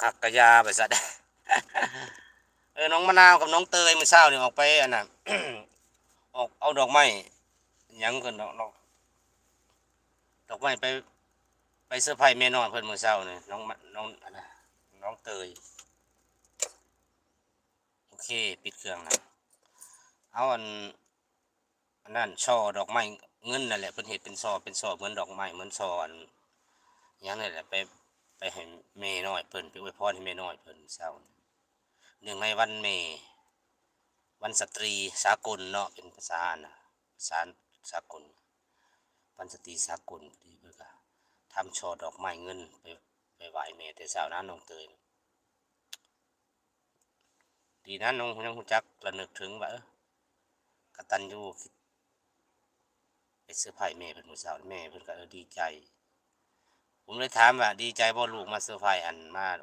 คักกะยาไปซะ น้องมะนาวกับน้องเตยมื้อเช้านี่ออกไปอันน่ะ ออกเอาดอกไม้หยังเพิ่นดอกไม้ไปเซอร์ไพรส์แม่น้อยเพิ่นมื้อเช้านี่น้องอันน่ะน้องเตยโอเคปิดเครื่องแล้วเอาอันนั้นช่อดอกไม้เงินนั่นแหละเพิ่นเฮ็ดเป็นช่อเหมือนดอกไม้เหมือนช่ออันหยังนั่นแหละไปให้แม่น้อยเพิ่นไปอวยพรให้แม่น้อยเพิ่นเช้านี้เนื่องในวันแม่วันสตรีสากลเนาะเป็นภาษาอันน่ะภาษาสากลวันสตรีสากลพอดีเพิ่นก็ทำช่อดอกไม้เงินไปไหว้แม่แต่เช้านั้นน้องเตยดีนะน้องยังรู้จักระลึกถึงว่า กตัญญูไปเซอร์ไพรส์แม่เพิ่นมื้อเช้าแม่เพิ่นก็ดีใจผมเลยถามว่าดีใจบ่ลูกมาเซอร์ไพรส์อันมา